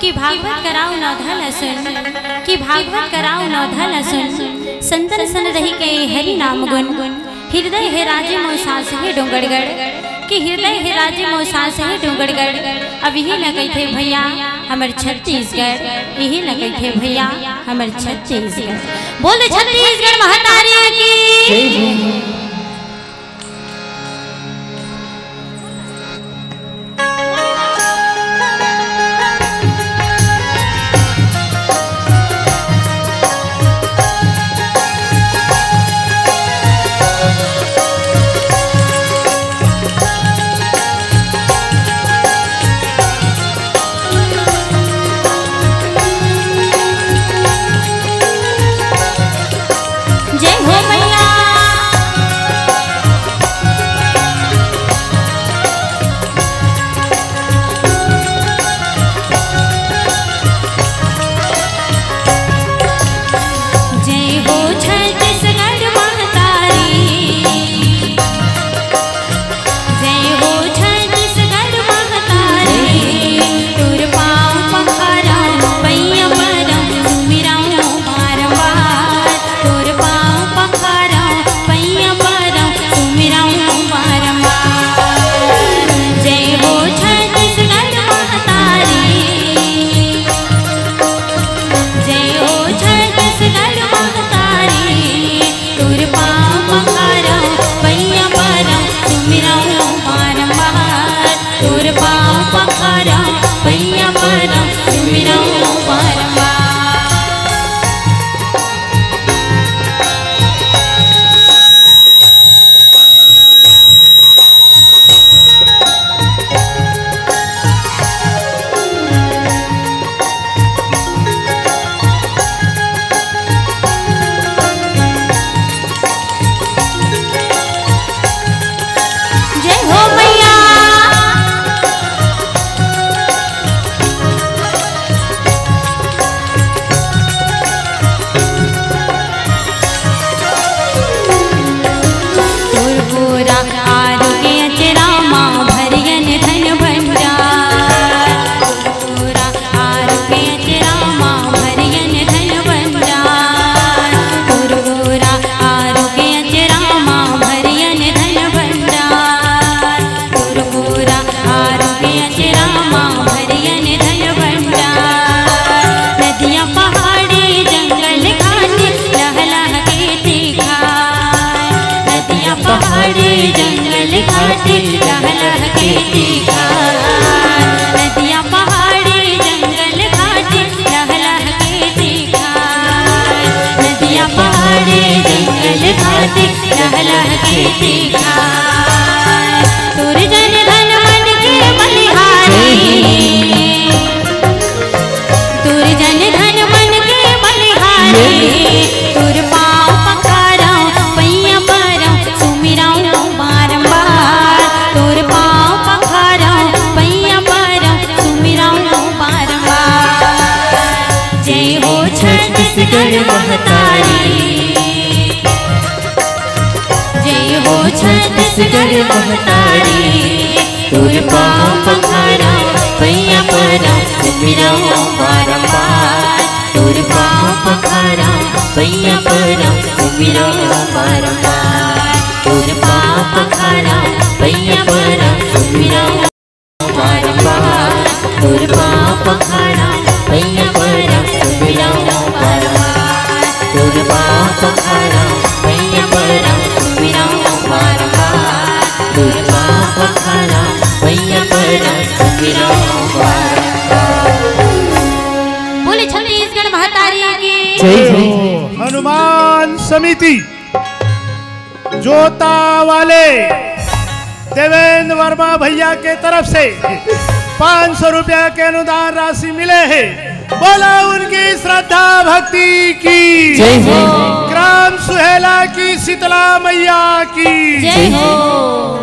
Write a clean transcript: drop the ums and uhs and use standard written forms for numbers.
कि भागवत कराओ न धल सुन, कि भागवत कराओ न धल सुन, संतन सन रही के हरि नाम गुण, हृदय है राजे मोह सांस है डोंगरगढ़, कि हृदय है राजे मोह सांस है डोंगरगढ़। अब यही लगे थे भैया हमर छत्तीसगढ़, यही लगे थे भैया हमर छत्तीसगढ़। बोले छत्तीसगढ़ महतारी की। छत्तीसगढ़ महतारी तुर पाँव पखारा पैया परा सुमिराओ बारंबार, तुर पाँव पखारा पैया परा सुमिराओ बारंबार, तुर पाँव पखारा पैया परा सुमिराओ बारंबार, तुर पाँव पखारा पैया परा सुमिराओ बारंबार, तुर पाँव पखारा पैया परा सुमिराओ बारंबार, तुर पाँव पखारा पैया परा सुमिराओ बारंबार। बोले छत्तीसगढ़ महतारी की जय हो। हनुमान समिति जोता वाले देवेंद्र वर्मा भैया के तरफ से 500 रुपया के अनुदान राशि मिले हैं। बोला उनकी श्रद्धा भक्ति की जय हो। ग्राम सुहेला की शीतला मैया की जय हो।